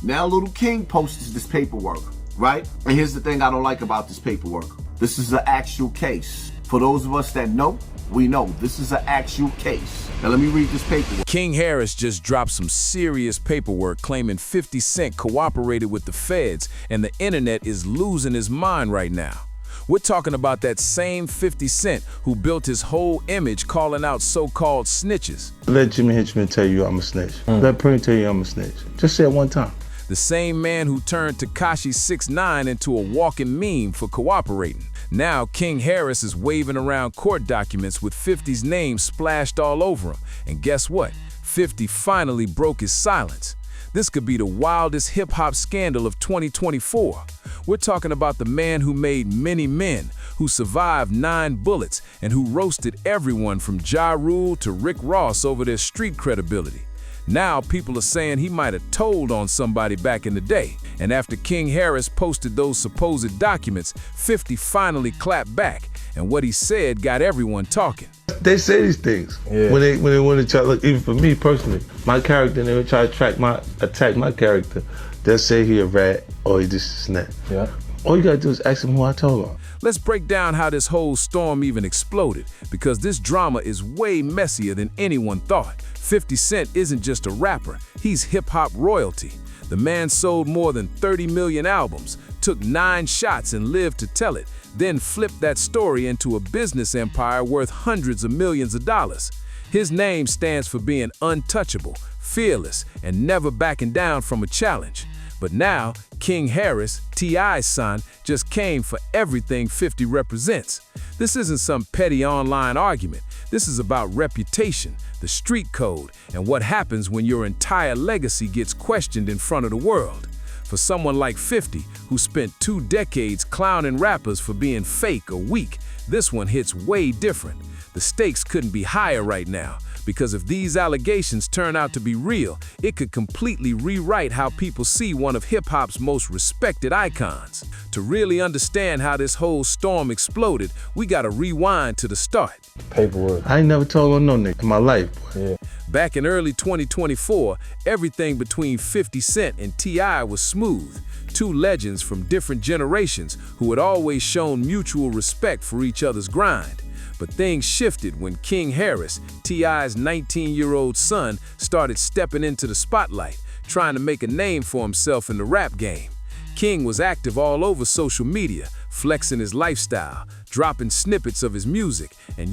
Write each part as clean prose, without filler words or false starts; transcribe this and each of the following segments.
Now Little King posts this paperwork, right? And here's the thing I don't like about this paperwork. This is an actual case. For those of us that know, we know this is an actual case. Now let me read this paperwork. King Harris just dropped some serious paperwork claiming 50 Cent cooperated with the feds, and the internet is losing his mind right now. We're talking about that same 50 Cent who built his whole image calling out so-called snitches. Let Jimmy Henchman tell you I'm a snitch. Let Pring tell you I'm a snitch. Just say it one time. The same man who turned Tekashi 6ix9ine into a walking meme for cooperating. Now King Harris is waving around court documents with 50's name splashed all over him. And guess what? 50 finally broke his silence. This could be the wildest hip-hop scandal of 2024. We're talking about the man who made many men, who survived 9 bullets, and who roasted everyone from Ja Rule to Rick Ross over their street credibility. Now people are saying he might have told on somebody back in the day. And after King Harris posted those supposed documents, 50 finally clapped back. And what he said got everyone talking. They say these things when they want to try. Look, even for me personally, my character, and they would try to attack my character. They'll say he a rat or he just a snap. Yeah. All you gotta do is ask him who I told him. Let's break down how this whole storm even exploded, because this drama is way messier than anyone thought. 50 Cent isn't just a rapper, he's hip-hop royalty. The man sold more than 30 million albums, took 9 shots and lived to tell it, then flipped that story into a business empire worth hundreds of millions of dollars. His name stands for being untouchable, fearless, and never backing down from a challenge. But now, King Harris, T.I.'s son, just came for everything 50 represents. This isn't some petty online argument. This is about reputation, the street code, and what happens when your entire legacy gets questioned in front of the world. For someone like 50, who spent 2 decades clowning rappers for being fake or weak, this one hits way different. The stakes couldn't be higher right now, because if these allegations turn out to be real, it could completely rewrite how people see one of hip-hop's most respected icons. To really understand how this whole storm exploded, we gotta rewind to the start. Paperwork. I ain't never told on no nigga in my life, boy. Yeah. Back in early 2024, everything between 50 Cent and T.I. was smooth. 2 legends from different generations who had always shown mutual respect for each other's grind. But things shifted when King Harris, T.I.'s 19-year-old son, started stepping into the spotlight, trying to make a name for himself in the rap game. King was active all over social media, flexing his lifestyle, dropping snippets of his music, and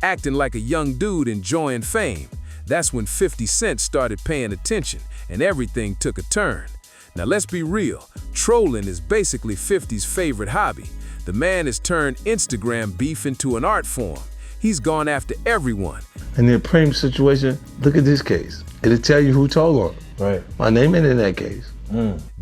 acting like a young dude enjoying fame. That's when 50 Cent started paying attention, and everything took a turn. Now let's be real, trolling is basically 50's favorite hobby. The man has turned Instagram beef into an art form. He's gone after everyone. In the Pring situation, look at this case. It'll tell you who told on him. Right. My name ain't in that case.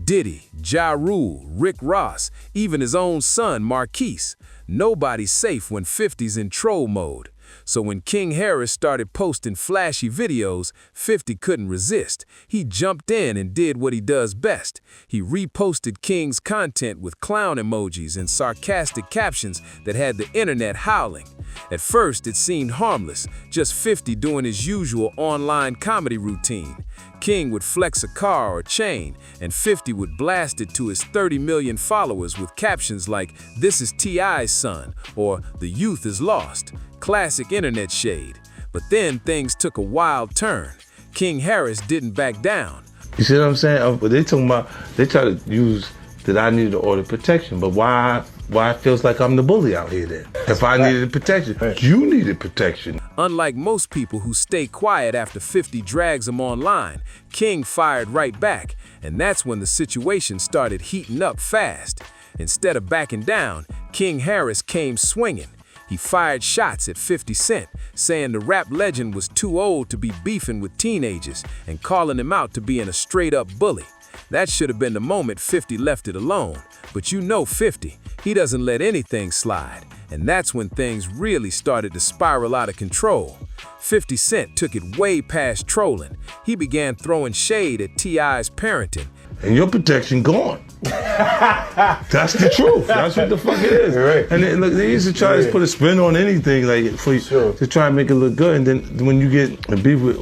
Diddy, Ja Rule, Rick Ross, even his own son, Marquise. Nobody's safe when 50's in troll mode. So when King Harris started posting flashy videos, 50 couldn't resist. He jumped in and did what he does best. He reposted King's content with clown emojis and sarcastic captions that had the internet howling. At first, it seemed harmless, just 50 doing his usual online comedy routine. King would flex a car or chain, and 50 would blast it to his 30 million followers with captions like, "This is T.I.'s son," or "The youth is lost." Classic internet shade. But then things took a wild turn. King Harris didn't back down. You see what I'm saying? But they talking about, they try to use that I needed to order protection, but why it feels like I'm the bully out here then? If I needed protection, you needed protection. Unlike most people who stay quiet after 50 drags them online, King fired right back, and that's when the situation started heating up fast. Instead of backing down, King Harris came swinging. He fired shots at 50 Cent, saying the rap legend was too old to be beefing with teenagers and calling him out to being a straight-up bully. That should have been the moment 50 left it alone. But you know 50, he doesn't let anything slide. And that's when things really started to spiral out of control. 50 Cent took it way past trolling. He began throwing shade at T.I.'s parenting. and your protection gone. That's the truth. That's what the fuck it is. Right. And then, look, they used to try to put a spin on anything, like for you, to try and make it look good. And then when you get a beef with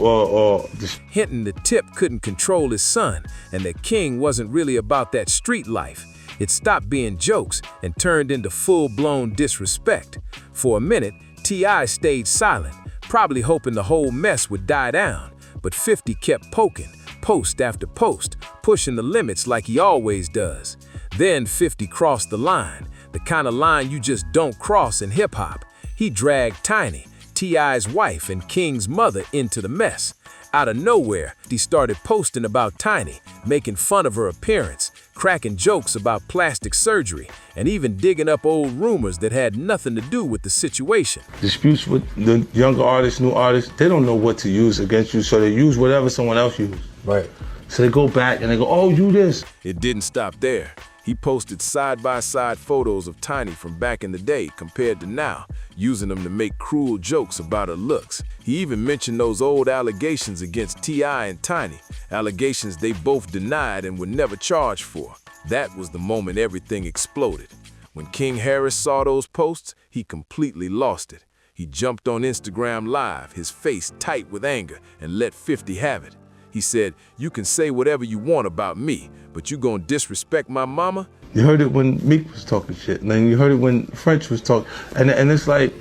hinting the Tip couldn't control his son and that King wasn't really about that street life. It stopped being jokes and turned into full-blown disrespect. For a minute, T.I. stayed silent, probably hoping the whole mess would die down. But 50 kept poking, post after post, pushing the limits like he always does. Then 50 crossed the line, the kind of line you just don't cross in hip-hop. He dragged Tiny, T.I.'s wife and King's mother, into the mess. Out of nowhere, he started posting about Tiny, making fun of her appearance, cracking jokes about plastic surgery, and even digging up old rumors that had nothing to do with the situation. Disputes with the younger artists, new artists, they don't know what to use against you, so they use whatever someone else used. Right. So they go back and they go, oh, you this. It didn't stop there. He posted side-by-side photos of Tiny from back in the day compared to now, using them to make cruel jokes about her looks. He even mentioned those old allegations against T.I. and Tiny, allegations they both denied and were never charged for. That was the moment everything exploded. When King Harris saw those posts, he completely lost it. He jumped on Instagram Live, his face tight with anger, and let 50 have it. He said, "You can say whatever you want about me, but you gonna disrespect my mama?" You heard it when Meek was talking shit, and then you heard it when French was talking. And it's like,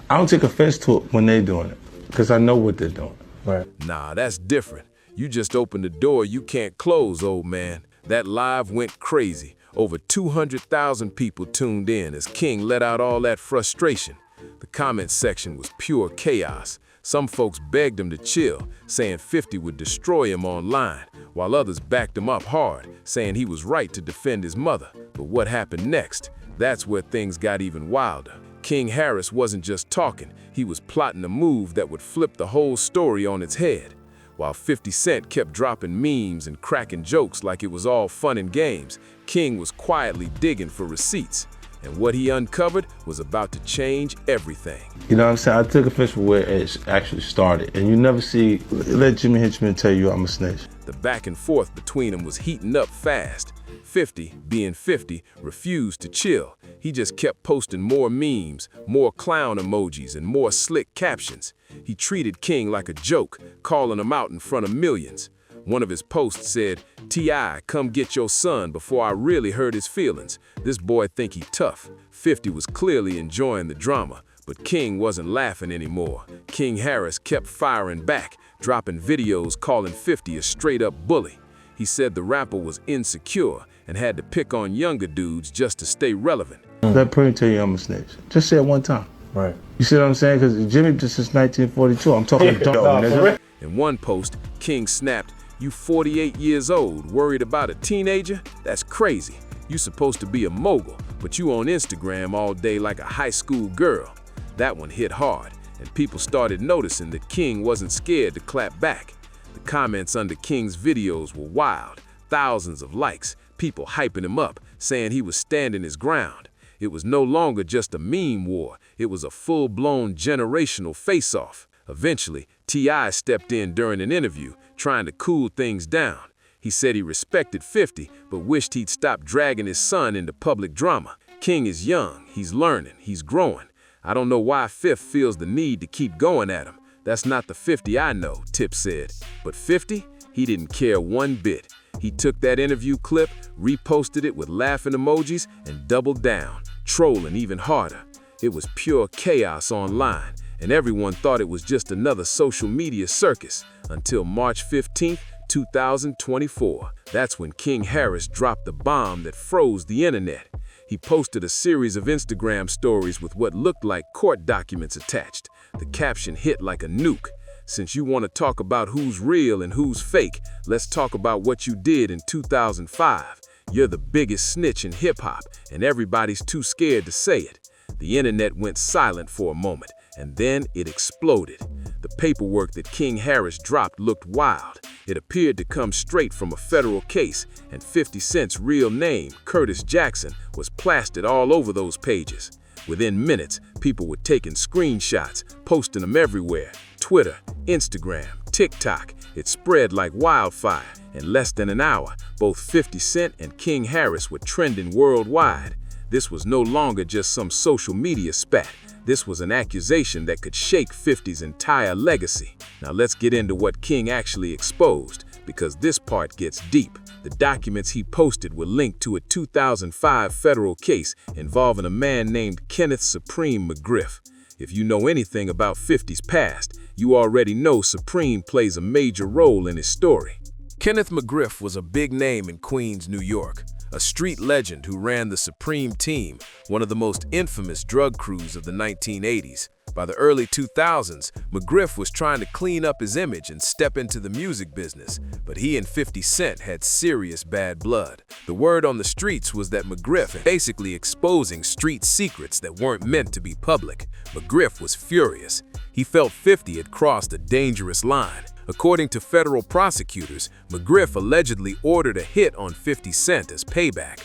I don't take offense to it when they doing it, because I know what they're doing. Right. Nah, that's different. You just opened the door you can't close, old man. That live went crazy. Over 200,000 people tuned in as King let out all that frustration. The comment section was pure chaos. Some folks begged him to chill, saying 50 would destroy him online, while others backed him up hard, saying he was right to defend his mother. But what happened next? That's where things got even wilder. King Harris wasn't just talking, he was plotting a move that would flip the whole story on its head. While 50 Cent kept dropping memes and cracking jokes like it was all fun and games, King was quietly digging for receipts. And what he uncovered was about to change everything. You know what I'm saying? I took offense for where it actually started. And you never see, let Jimmy Henchman tell you I'm a snitch. The back and forth between them was heating up fast. 50, being 50, refused to chill. He just kept posting more memes, more clown emojis, and more slick captions. He treated King like a joke, calling him out in front of millions. One of his posts said, "T.I., come get your son before I really hurt his feelings. This boy think he tough." 50 was clearly enjoying the drama, but King wasn't laughing anymore. King Harris kept firing back, dropping videos calling 50 a straight-up bully. He said the rapper was insecure and had to pick on younger dudes just to stay relevant. Let Prinny tell you I'm a snitch. Just say it one time. Right. You see what I'm saying? Because Jimmy just since 1942. I'm talking dog, nigga. In one post, King snapped, "You 48 years old, worried about a teenager? That's crazy. You supposed to be a mogul, but you on Instagram all day like a high school girl." That one hit hard, and people started noticing that King wasn't scared to clap back. The comments under King's videos were wild, thousands of likes, people hyping him up, saying he was standing his ground. It was no longer just a meme war, it was a full-blown generational face-off. Eventually, T.I. stepped in during an interview, trying to cool things down. He said he respected 50, but wished he'd stop dragging his son into public drama. King is young, he's learning, he's growing. I don't know why Fifth feels the need to keep going at him. That's not the 50 I know, Tip said. But 50, he didn't care one bit. He took that interview clip, reposted it with laughing emojis, and doubled down, trolling even harder. It was pure chaos online, and everyone thought it was just another social media circus until March 15, 2024. That's when King Harris dropped the bomb that froze the internet. He posted a series of Instagram stories with what looked like court documents attached. The caption hit like a nuke. "Since you want to talk about who's real and who's fake, let's talk about what you did in 2005. You're the biggest snitch in hip-hop, and everybody's too scared to say it." The internet went silent for a moment, and then it exploded. The paperwork that King Harris dropped looked wild. It appeared to come straight from a federal case, and 50 Cent's real name, Curtis Jackson, was plastered all over those pages. Within minutes, people were taking screenshots, posting them everywhere: Twitter, Instagram, TikTok. It spread like wildfire. In less than an hour, both 50 Cent and King Harris were trending worldwide. This was no longer just some social media spat. This was an accusation that could shake 50's entire legacy. Now let's get into what King actually exposed, because this part gets deep. The documents he posted were linked to a 2005 federal case involving a man named Kenneth Supreme McGriff. If you know anything about 50's past, you already know Supreme plays a major role in his story. Kenneth McGriff was a big name in Queens, New York, a street legend who ran the Supreme Team, one of the most infamous drug crews of the 1980s. By the early 2000s, McGriff was trying to clean up his image and step into the music business, but he and 50 Cent had serious bad blood. The word on the streets was that McGriff was basically exposing street secrets that weren't meant to be public. McGriff was furious. He felt 50 had crossed a dangerous line. According to federal prosecutors, McGriff allegedly ordered a hit on 50 Cent as payback.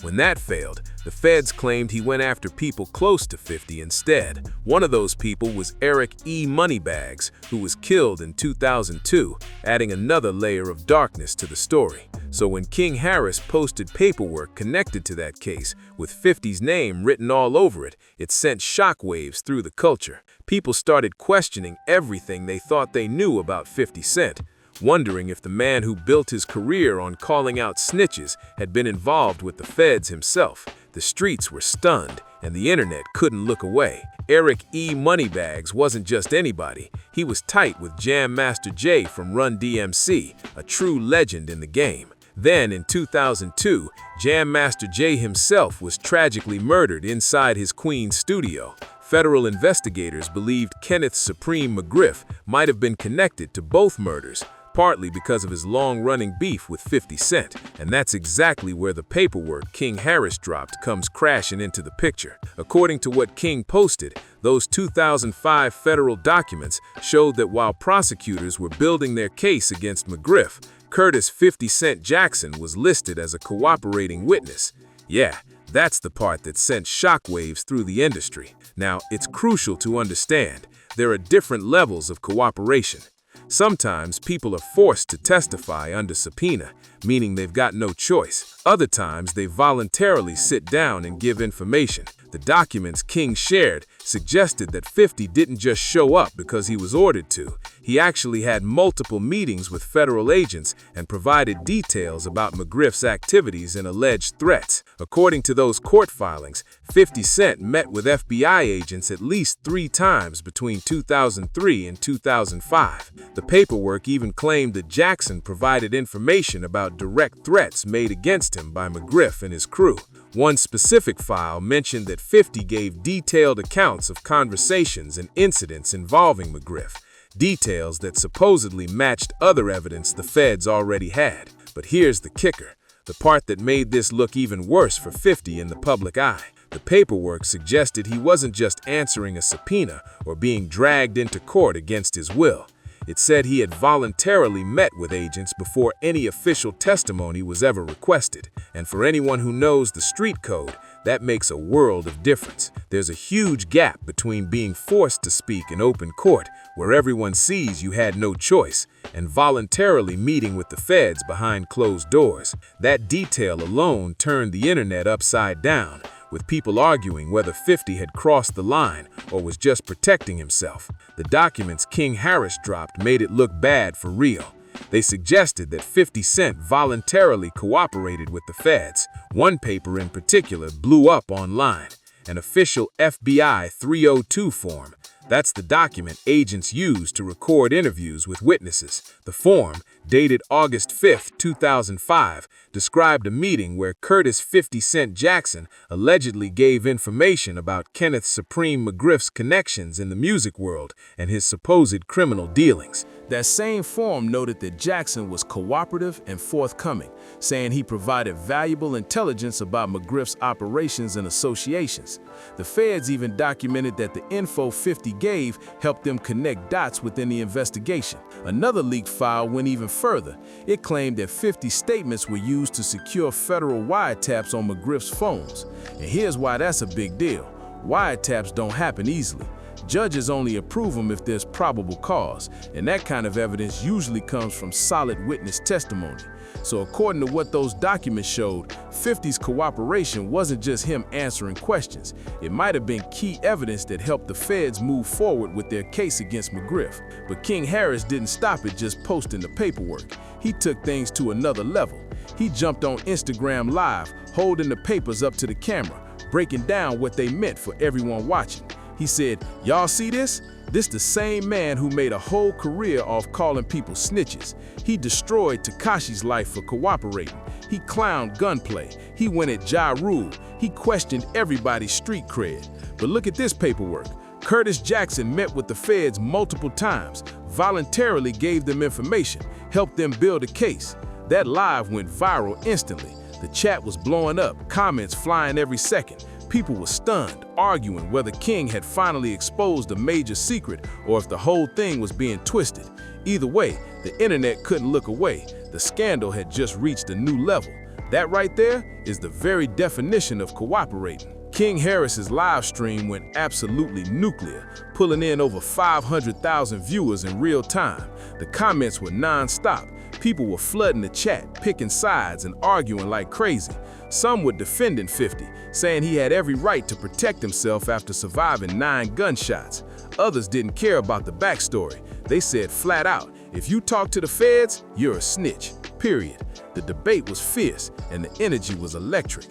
When that failed, the feds claimed he went after people close to 50 instead. One of those people was Eric E. Moneybags, who was killed in 2002, adding another layer of darkness to the story. So when King Harris posted paperwork connected to that case, with 50's name written all over it, it sent shockwaves through the culture. People started questioning everything they thought they knew about 50 Cent, wondering if the man who built his career on calling out snitches had been involved with the feds himself. The streets were stunned, and the internet couldn't look away. Eric E. Moneybags wasn't just anybody. He was tight with Jam Master Jay from Run DMC, a true legend in the game. Then, in 2002, Jam Master Jay himself was tragically murdered inside his Queens studio. Federal investigators believed Kenneth Supreme McGriff might have been connected to both murders, partly because of his long-running beef with 50 Cent, and that's exactly where the paperwork King Harris dropped comes crashing into the picture. According to what King posted, those 2005 federal documents showed that while prosecutors were building their case against McGriff, Curtis 50 Cent Jackson was listed as a cooperating witness. Yeah, that's the part that sent shockwaves through the industry. Now, it's crucial to understand there are different levels of cooperation. Sometimes people are forced to testify under subpoena, meaning they've got no choice. Other times they voluntarily sit down and give information. The documents King shared suggested that 50 didn't just show up because he was ordered to. He actually had multiple meetings with federal agents and provided details about McGriff's activities and alleged threats. According to those court filings, 50 Cent met with FBI agents at least 3 times between 2003 and 2005. The paperwork even claimed that Jackson provided information about direct threats made against him by McGriff and his crew. One specific file mentioned that 50 gave detailed accounts of conversations and incidents involving McGriff, details that supposedly matched other evidence the feds already had. But here's the kicker, the part that made this look even worse for 50 in the public eye. The paperwork suggested he wasn't just answering a subpoena or being dragged into court against his will. It said he had voluntarily met with agents before any official testimony was ever requested. And for anyone who knows the street code, that makes a world of difference. There's a huge gap between being forced to speak in open court, where everyone sees you had no choice, and voluntarily meeting with the feds behind closed doors. That detail alone turned the internet upside down, with people arguing whether 50 had crossed the line or was just protecting himself. The documents King Harris dropped made it look bad for real. They suggested that 50 Cent voluntarily cooperated with the feds. One paper in particular blew up online, an official FBI 302 form. That's the document agents use to record interviews with witnesses. The form, dated August 5, 2005, described a meeting where Curtis 50 Cent Jackson allegedly gave information about Kenneth Supreme McGriff's connections in the music world and his supposed criminal dealings. That same form noted that Jackson was cooperative and forthcoming, saying he provided valuable intelligence about McGriff's operations and associations. The feds even documented that the info 50 gave helped them connect dots within the investigation. Another leaked file went even further. It claimed that 50 statements were used to secure federal wiretaps on McGriff's phones. And here's why that's a big deal. Wiretaps don't happen easily. Judges only approve them if there's probable cause, and that kind of evidence usually comes from solid witness testimony. So according to what those documents showed, 50's cooperation wasn't just him answering questions. It might have been key evidence that helped the feds move forward with their case against McGriff. But King Harris didn't stop at just posting the paperwork. He took things to another level. He jumped on Instagram Live, holding the papers up to the camera, breaking down what they meant for everyone watching. He said, "Y'all see this? This the same man who made a whole career off calling people snitches. He destroyed Tekashi's life for cooperating. He clowned gunplay. He went at Ja Rule. He questioned everybody's street cred. But look at this paperwork. Curtis Jackson met with the feds multiple times, voluntarily gave them information, helped them build a case. That live went viral instantly. The chat was blowing up, comments flying every second. People were stunned, arguing whether King had finally exposed a major secret or if the whole thing was being twisted. Either way, the internet couldn't look away. The scandal had just reached a new level. That right there is the very definition of cooperating. King Harris's live stream went absolutely nuclear, pulling in over 500,000 viewers in real time. The comments were non-stop. People were flooding the chat, picking sides and arguing like crazy. Some were defending 50, saying he had every right to protect himself after surviving 9 gunshots. Others didn't care about the backstory. They said flat out, if you talk to the feds, you're a snitch, period. The debate was fierce and the energy was electric.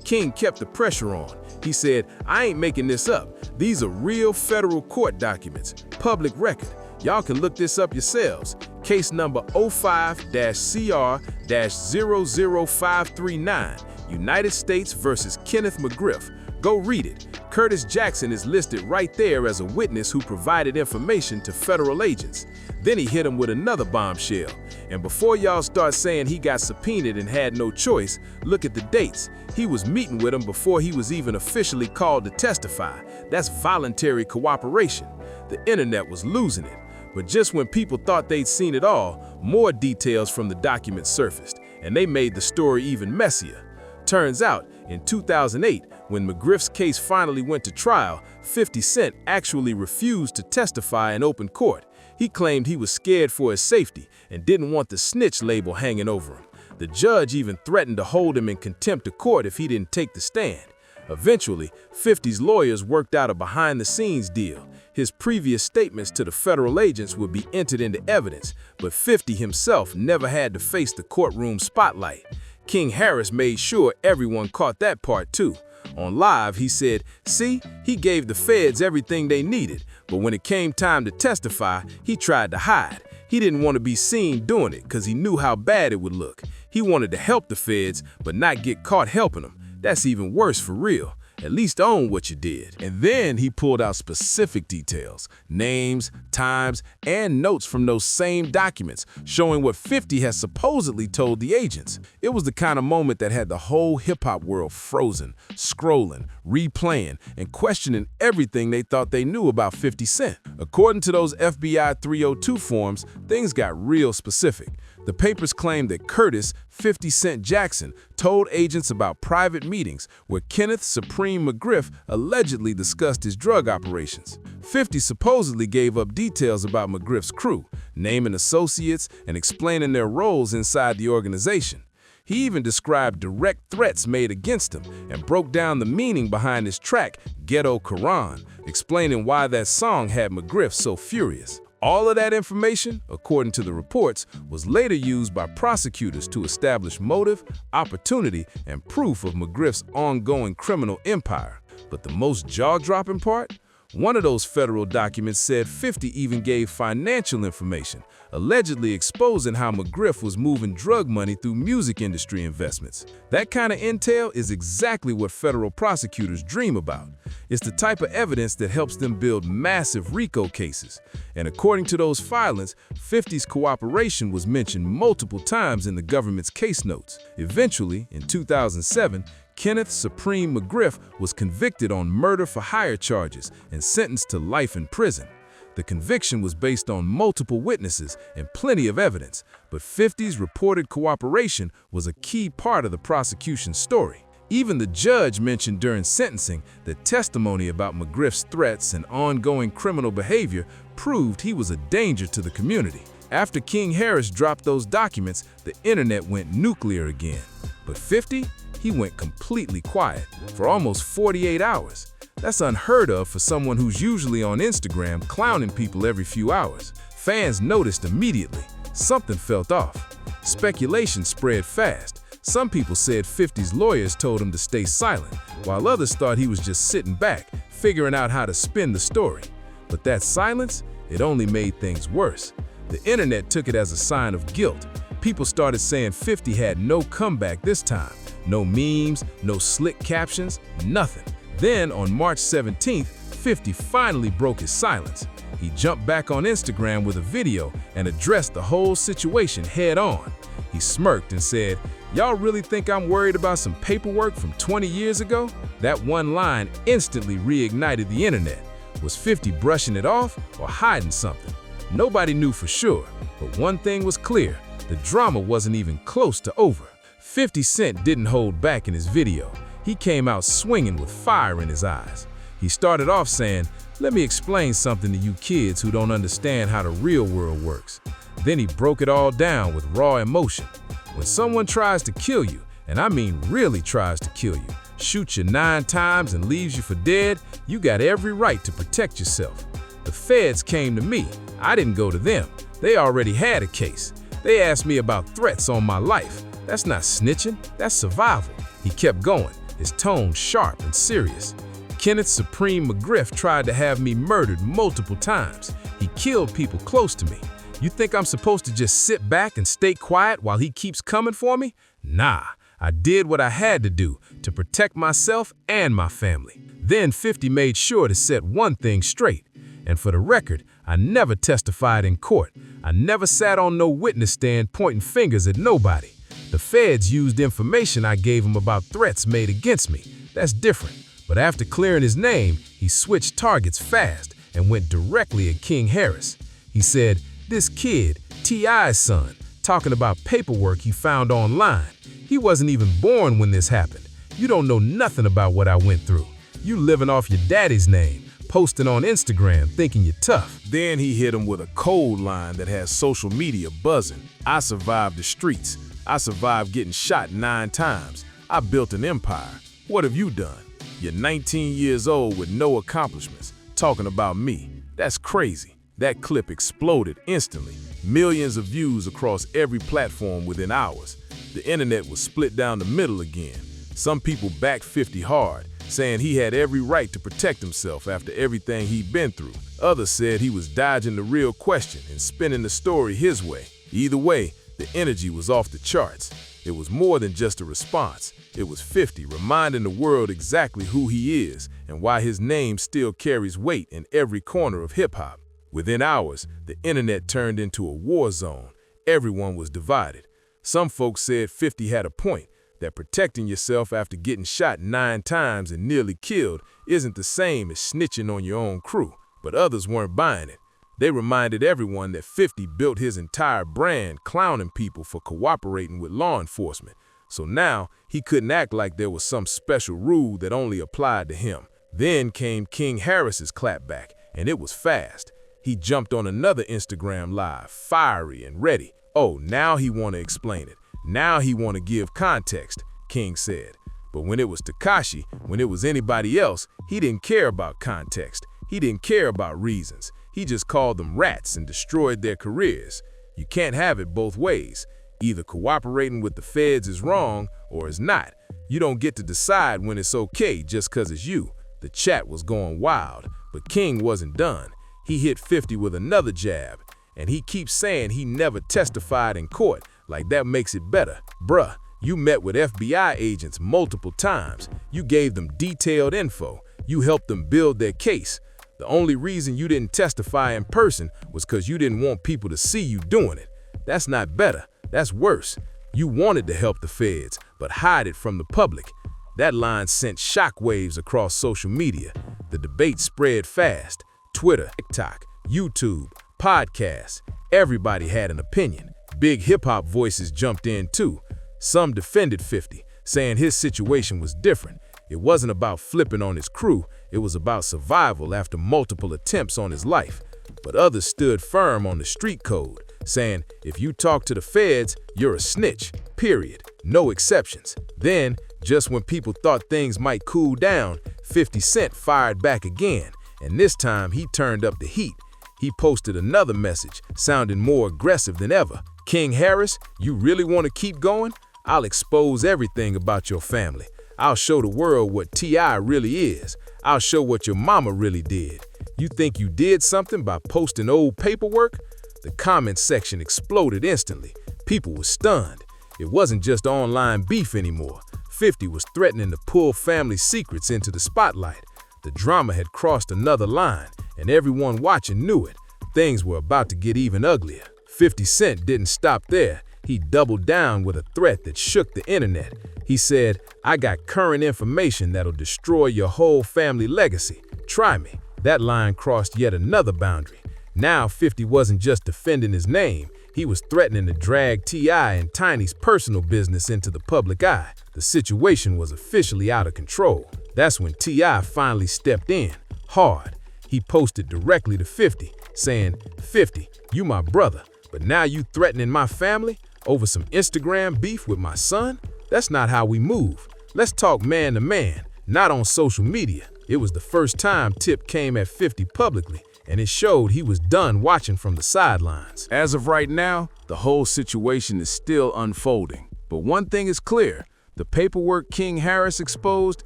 King kept the pressure on. He said, "I ain't making this up. These are real federal court documents, public record. Y'all can look this up yourselves. Case number 05-CR-00539, United States versus Kenneth McGriff. Go read it. Curtis Jackson is listed right there as a witness who provided information to federal agents." Then he hit him with another bombshell. And before y'all start saying he got subpoenaed and had no choice, look at the dates. He was meeting with him before he was even officially called to testify. That's voluntary cooperation. The internet was losing it. But just when people thought they'd seen it all, more details from the documents surfaced, and they made the story even messier. Turns out, in 2008, when McGriff's case finally went to trial, 50 Cent actually refused to testify in open court. He claimed he was scared for his safety and didn't want the snitch label hanging over him. The judge even threatened to hold him in contempt of court if he didn't take the stand. Eventually, 50's lawyers worked out a behind-the-scenes deal. His previous statements to the federal agents would be entered into evidence, but 50 himself never had to face the courtroom spotlight. King Harris made sure everyone caught that part too. On Live, he said, "See, he gave the feds everything they needed, but when it came time to testify, he tried to hide. He didn't want to be seen doing it because he knew how bad it would look. He wanted to help the feds, but not get caught helping them. That's even worse for real. At least own what you did." And then he pulled out specific details, names, times, and notes from those same documents, showing what 50 has supposedly told the agents. It was the kind of moment that had the whole hip-hop world frozen, scrolling, replaying, and questioning everything they thought they knew about 50 Cent. According to those FBI 302 forms, things got real specific. The papers claimed that Curtis 50 Cent Jackson told agents about private meetings where Kenneth Supreme McGriff allegedly discussed his drug operations. 50 supposedly gave up details about McGriff's crew, naming associates and explaining their roles inside the organization. He even described direct threats made against him and broke down the meaning behind his track, Ghetto Quran, explaining why that song had McGriff so furious. All of that information, according to the reports, was later used by prosecutors to establish motive, opportunity, and proof of McGriff's ongoing criminal empire. But the most jaw-dropping part? One of those federal documents said 50 even gave financial information, allegedly exposing how McGriff was moving drug money through music industry investments. That kind of intel is exactly what federal prosecutors dream about. It's the type of evidence that helps them build massive RICO cases. And according to those filings, 50's cooperation was mentioned multiple times in the government's case notes. Eventually, in 2007, Kenneth Supreme McGriff was convicted on murder-for-hire charges and sentenced to life in prison. The conviction was based on multiple witnesses and plenty of evidence, but 50's reported cooperation was a key part of the prosecution's story. Even the judge mentioned during sentencing that testimony about McGriff's threats and ongoing criminal behavior proved he was a danger to the community. After King Harris dropped those documents, the internet went nuclear again. But 50? He went completely quiet for almost 48 hours. That's unheard of for someone who's usually on Instagram clowning people every few hours. Fans noticed immediately. Something felt off. Speculation spread fast. Some people said 50's lawyers told him to stay silent, while others thought he was just sitting back, figuring out how to spin the story. But that silence, it only made things worse. The internet took it as a sign of guilt. People started saying 50 had no comeback this time. No memes, no slick captions, nothing. Then on March 17th, 50 finally broke his silence. He jumped back on Instagram with a video and addressed the whole situation head on. He smirked and said, "Y'all really think I'm worried about some paperwork from 20 years ago?" That one line instantly reignited the internet. Was 50 brushing it off or hiding something? Nobody knew for sure, but one thing was clear. The drama wasn't even close to over. 50 Cent didn't hold back in his video. He came out swinging with fire in his eyes. He started off saying, "Let me explain something to you kids who don't understand how the real world works." Then he broke it all down with raw emotion. When someone tries to kill you, and I mean really tries to kill you, shoots you 9 times and leaves you for dead, you got every right to protect yourself. The feds came to me. I didn't go to them. They already had a case. They asked me about threats on my life. That's not snitching, that's survival. He kept going, his tone sharp and serious. Kenneth Supreme McGriff tried to have me murdered multiple times. He killed people close to me. You think I'm supposed to just sit back and stay quiet while he keeps coming for me? Nah, I did what I had to do to protect myself and my family. Then 50 made sure to set one thing straight. And for the record, I never testified in court. I never sat on no witness stand pointing fingers at nobody. The feds used information I gave them about threats made against me. That's different. But after clearing his name, he switched targets fast and went directly at King Harris. He said, "This kid, T.I.'s son, talking about paperwork he found online. He wasn't even born when this happened. You don't know nothing about what I went through. You living off your daddy's name, posting on Instagram thinking you're tough." Then he hit him with a cold line that has social media buzzing. "I survived the streets. I survived getting shot 9 times. I built an empire. What have you done? You're 19 years old with no accomplishments, talking about me. That's crazy." That clip exploded instantly. Millions of views across every platform within hours. The internet was split down the middle again. Some people backed 50 hard, saying he had every right to protect himself after everything he'd been through. Others said he was dodging the real question and spinning the story his way. Either way, the energy was off the charts. It was more than just a response. It was 50 reminding the world exactly who he is and why his name still carries weight in every corner of hip-hop. Within hours, the internet turned into a war zone. Everyone was divided. Some folks said 50 had a point, that protecting yourself after getting shot 9 times and nearly killed isn't the same as snitching on your own crew. But others weren't buying it. They reminded everyone that 50 built his entire brand clowning people for cooperating with law enforcement. So now he couldn't act like there was some special rule that only applied to him. Then came King Harris's clapback, and it was fast. He jumped on another Instagram live, fiery and ready. Oh, now he want to explain it. Now he want to give context, King said. But when it was Tekashi, when it was anybody else, he didn't care about context. He didn't care about reasons. He just called them rats and destroyed their careers. You can't have it both ways. Either cooperating with the feds is wrong or is not. You don't get to decide when it's okay just because it's you. The chat was going wild, but King wasn't done. He hit 50 with another jab, and he keeps saying he never testified in court, like that makes it better. Bruh, you met with FBI agents multiple times. You gave them detailed info. You helped them build their case. The only reason you didn't testify in person was because you didn't want people to see you doing it. That's not better, that's worse. You wanted to help the feds, but hide it from the public. That line sent shockwaves across social media. The debate spread fast. Twitter, TikTok, YouTube, podcasts. Everybody had an opinion. Big hip-hop voices jumped in too. Some defended 50. saying his situation was different. It wasn't about flipping on his crew, it was about survival after multiple attempts on his life. But others stood firm on the street code, saying, if you talk to the feds, you're a snitch, period, no exceptions. Then, just when people thought things might cool down, 50 Cent fired back again, and this time he turned up the heat. He posted another message, sounding more aggressive than ever. King Harris, you really want to keep going? I'll expose everything about your family. I'll show the world what T.I. really is. I'll show what your mama really did. You think you did something by posting old paperwork? The comment section exploded instantly. People were stunned. It wasn't just online beef anymore. 50 was threatening to pull family secrets into the spotlight. The drama had crossed another line, and everyone watching knew it. Things were about to get even uglier. 50 Cent didn't stop there. He doubled down with a threat that shook the internet. He said, I got current information that'll destroy your whole family legacy. Try me. That line crossed yet another boundary. Now 50 wasn't just defending his name. He was threatening to drag T.I. and Tiny's personal business into the public eye. The situation was officially out of control. That's when T.I. finally stepped in, hard. He posted directly to 50, saying, 50, you my brother, but now you threatening my family over some Instagram beef with my son? That's not how we move. Let's talk man to man, not on social media. It was the first time Tip came at 50 publicly, and it showed he was done watching from the sidelines. As of right now, the whole situation is still unfolding. But one thing is clear, the paperwork King Harris exposed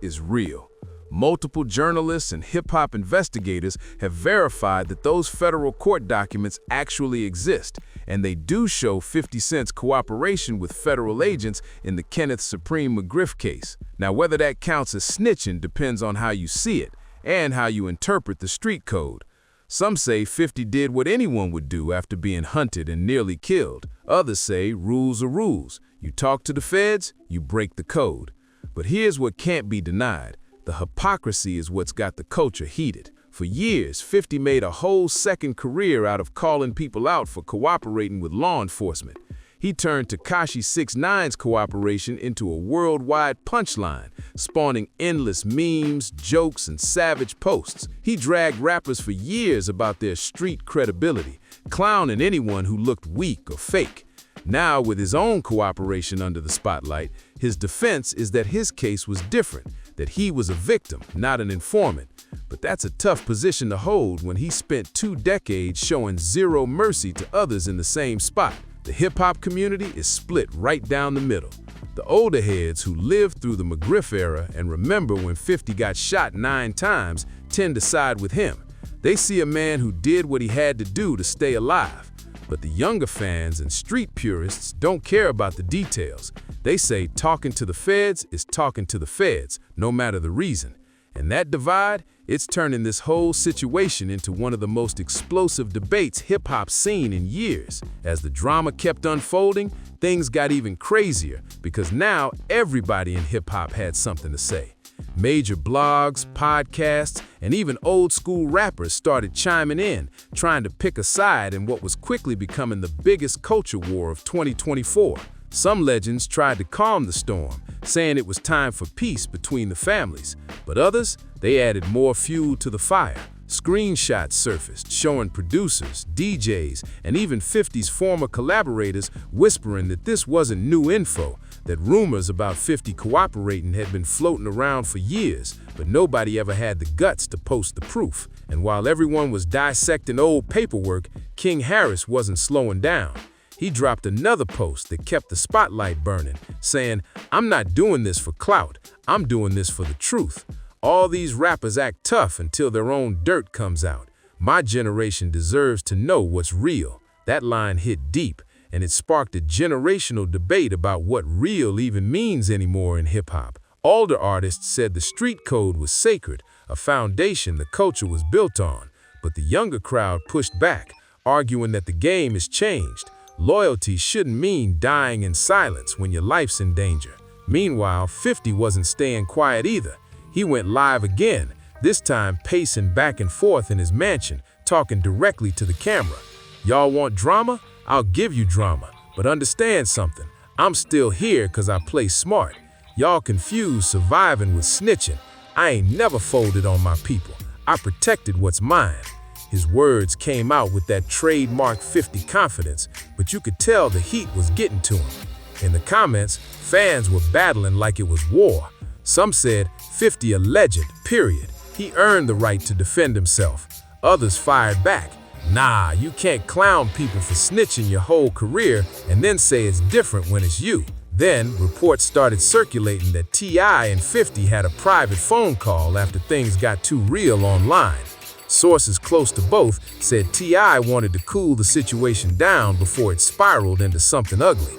is real. Multiple journalists and hip-hop investigators have verified that those federal court documents actually exist, and they do show 50 Cent's cooperation with federal agents in the Kenneth Supreme McGriff case. Now, whether that counts as snitching depends on how you see it and how you interpret the street code. Some say 50 did what anyone would do after being hunted and nearly killed. Others say rules are rules. You talk to the feds, you break the code. But here's what can't be denied. The hypocrisy is what's got the culture heated. For years, 50 made a whole second career out of calling people out for cooperating with law enforcement. He turned Tekashi 6ix9ine's cooperation into a worldwide punchline, spawning endless memes, jokes, and savage posts. He dragged rappers for years about their street credibility, clowning anyone who looked weak or fake. Now, with his own cooperation under the spotlight, his defense is that his case was different, that he was a victim, not an informant. But that's a tough position to hold when he spent 2 decades showing zero mercy to others in the same spot. The hip-hop community is split right down the middle. The older heads who lived through the McGriff era and remember when 50 got shot 9 times tend to side with him. They see a man who did what he had to do to stay alive. But the younger fans and street purists don't care about the details. They say talking to the feds is talking to the feds, no matter the reason. And that divide, it's turning this whole situation into one of the most explosive debates hip-hop's seen in years. As the drama kept unfolding, things got even crazier because now everybody in hip-hop had something to say. Major blogs, podcasts, and even old-school rappers started chiming in, trying to pick a side in what was quickly becoming the biggest culture war of 2024. Some legends tried to calm the storm, saying it was time for peace between the families, but others, they added more fuel to the fire. Screenshots surfaced showing producers, DJs, and even 50's former collaborators whispering that this wasn't new info, that rumors about 50 cooperating had been floating around for years, but nobody ever had the guts to post the proof. And while everyone was dissecting old paperwork, King Harris wasn't slowing down. He dropped another post that kept the spotlight burning, saying, I'm not doing this for clout, I'm doing this for the truth. All these rappers act tough until their own dirt comes out. My generation deserves to know what's real. That line hit deep, and it sparked a generational debate about what real even means anymore in hip-hop. Older artists said the street code was sacred, a foundation the culture was built on. But the younger crowd pushed back, arguing that the game has changed. Loyalty shouldn't mean dying in silence when your life's in danger. Meanwhile, 50 wasn't staying quiet either. He went live again, this time pacing back and forth in his mansion, talking directly to the camera. Y'all want drama? I'll give you drama, but understand something. I'm still here because I play smart. Y'all confused surviving with snitching. I ain't never folded on my people. I protected what's mine. His words came out with that trademark 50 confidence, but you could tell the heat was getting to him. In the comments, fans were battling like it was war. Some said 50 a legend, period. He earned the right to defend himself. Others fired back. Nah, you can't clown people for snitching your whole career and then say it's different when it's you. Then, reports started circulating that T.I. and 50 had a private phone call after things got too real online. Sources close to both said T.I. wanted to cool the situation down before it spiraled into something ugly.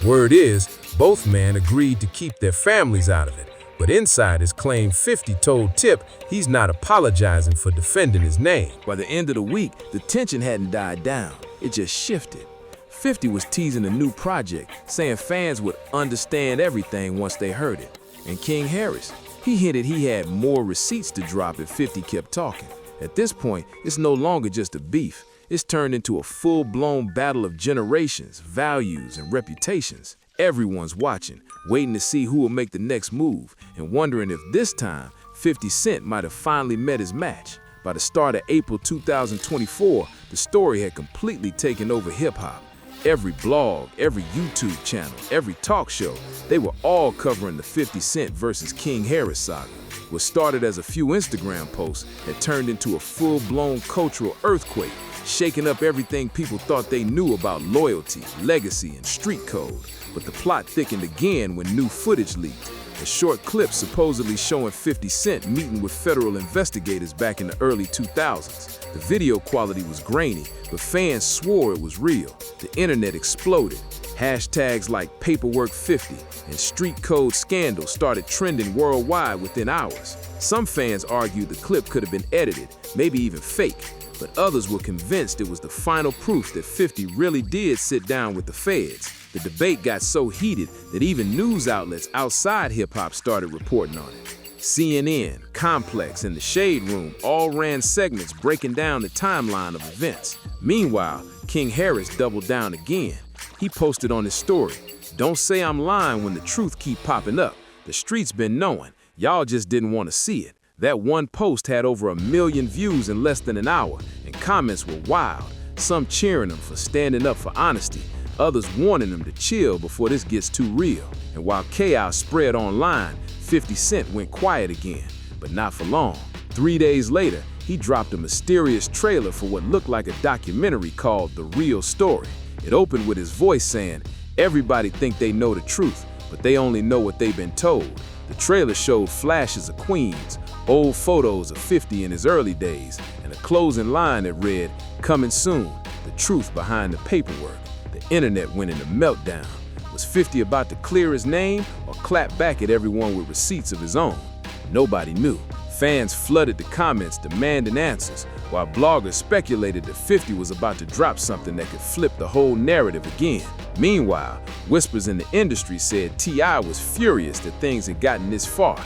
Word is, both men agreed to keep their families out of it, but insiders claim 50 told Tip he's not apologizing for defending his name. By the end of the week, the tension hadn't died down, it just shifted. 50 was teasing a new project, saying fans would understand everything once they heard it. And King Harris, he hinted he had more receipts to drop if 50 kept talking. At this point, it's no longer just a beef. It's turned into a full-blown battle of generations, values, and reputations. Everyone's watching, waiting to see who will make the next move, and wondering if this time 50 Cent might have finally met his match. By the start of April 2024, the story had completely taken over hip-hop. Every blog, every YouTube channel, every talk show, they were all covering the 50 Cent versus King Harris saga. What started as a few Instagram posts had turned into a full-blown cultural earthquake, shaking up everything people thought they knew about loyalty, legacy, and street code. But the plot thickened again when new footage leaked. A short clip supposedly showing 50 Cent meeting with federal investigators back in the early 2000s. The video quality was grainy, but fans swore it was real. The internet exploded. Hashtags like Paperwork50 and Street Code Scandal started trending worldwide within hours. Some fans argued the clip could have been edited, maybe even fake, but others were convinced it was the final proof that 50 really did sit down with the feds. The debate got so heated that even news outlets outside hip-hop started reporting on it. CNN, Complex, and The Shade Room all ran segments breaking down the timeline of events. Meanwhile, King Harris doubled down again. He posted on his story, "Don't say I'm lying when the truth keep popping up. The streets been knowing. Y'all just didn't want to see it." That one post had over 1 million views in less than an hour, and comments were wild. Some cheering him for standing up for honesty, others warning him to chill before this gets too real. And while chaos spread online, 50 Cent went quiet again, but not for long. 3 days later, he dropped a mysterious trailer for what looked like a documentary called The Real Story. It opened with his voice saying, "Everybody think they know the truth, but they only know what they've been told." The trailer showed flashes of Queens, old photos of 50 in his early days, and a closing line that read, "Coming soon, the truth behind the paperwork." The internet went into meltdown. Was 50 about to clear his name or clap back at everyone with receipts of his own? Nobody knew. Fans flooded the comments demanding answers, while bloggers speculated that 50 was about to drop something that could flip the whole narrative again. Meanwhile, whispers in the industry said T.I. was furious that things had gotten this far.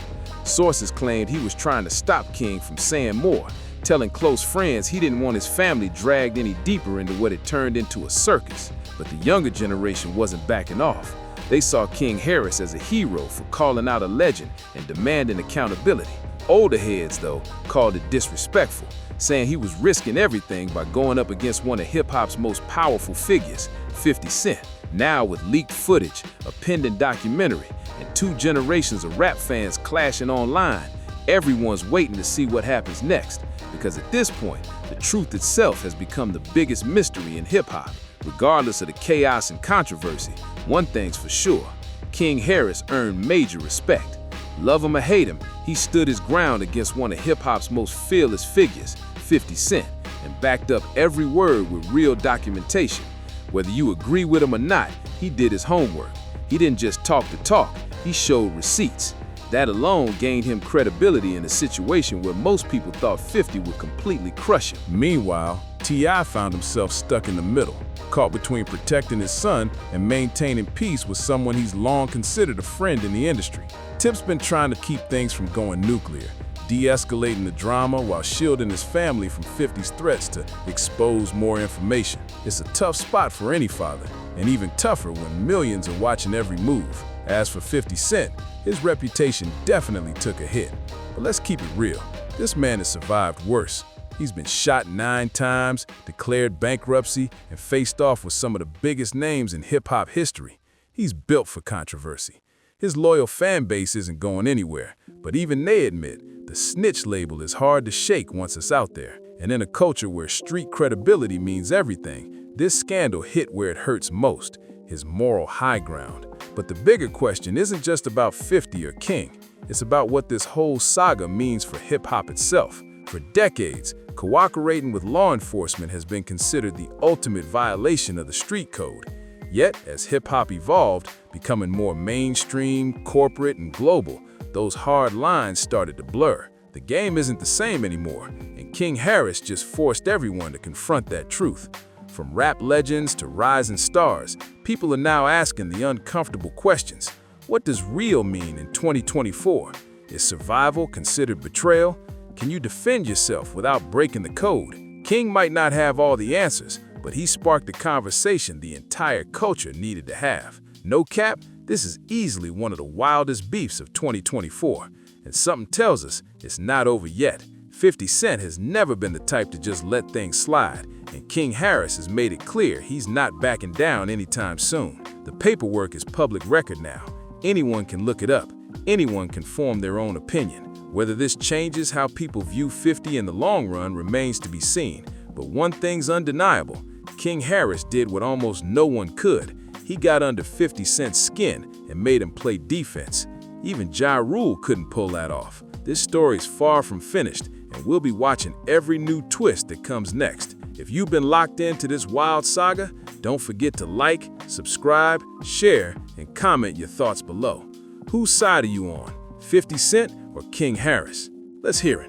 Sources claimed he was trying to stop King from saying more, telling close friends he didn't want his family dragged any deeper into what had turned into a circus. But the younger generation wasn't backing off. They saw King Harris as a hero for calling out a legend and demanding accountability. Older heads, though, called it disrespectful, saying he was risking everything by going up against one of hip-hop's most powerful figures, 50 Cent. Now with leaked footage, a pending documentary, and 2 generations of rap fans clashing online, everyone's waiting to see what happens next, because at this point, the truth itself has become the biggest mystery in hip-hop. Regardless of the chaos and controversy, one thing's for sure, King Harris earned major respect. Love him or hate him, he stood his ground against one of hip-hop's most fearless figures, 50 Cent, and backed up every word with real documentation. Whether you agree with him or not, he did his homework. He didn't just talk the talk, he showed receipts. That alone gained him credibility in a situation where most people thought 50 would completely crush him. Meanwhile, T.I. found himself stuck in the middle, caught between protecting his son and maintaining peace with someone he's long considered a friend in the industry. Tip's been trying to keep things from going nuclear, de-escalating the drama while shielding his family from 50's threats to expose more information. It's a tough spot for any father, and even tougher when millions are watching every move. As for 50 Cent, his reputation definitely took a hit. But let's keep it real. This man has survived worse. He's been shot 9 times, declared bankruptcy, and faced off with some of the biggest names in hip-hop history. He's built for controversy. His loyal fan base isn't going anywhere, but even they admit the Snitch label is hard to shake once it's out there. And in a culture where street credibility means everything, this scandal hit where it hurts most, his moral high ground. But the bigger question isn't just about 50 or King. It's about what this whole saga means for hip-hop itself. For decades, cooperating with law enforcement has been considered the ultimate violation of the street code. Yet, as hip-hop evolved, becoming more mainstream, corporate, and global, those hard lines started to blur. The game isn't the same anymore, and King Harris just forced everyone to confront that truth. From rap legends to rising stars, people are now asking the uncomfortable questions. What does real mean in 2024? Is survival considered betrayal? Can you defend yourself without breaking the code? King might not have all the answers, but he sparked a conversation the entire culture needed to have. No cap, this is easily one of the wildest beefs of 2024. And something tells us it's not over yet. 50 Cent has never been the type to just let things slide, and King Harris has made it clear he's not backing down anytime soon. The paperwork is public record now. Anyone can look it up. Anyone can form their own opinion. Whether this changes how people view 50 in the long run remains to be seen. But one thing's undeniable. King Harris did what almost no one could. He got under 50 Cent's skin and made him play defense. Even Ja Rule couldn't pull that off. This story's far from finished, and we'll be watching every new twist that comes next. If you've been locked into this wild saga, don't forget to like, subscribe, share, and comment your thoughts below. Whose side are you on, 50 Cent or King Harris? Let's hear it.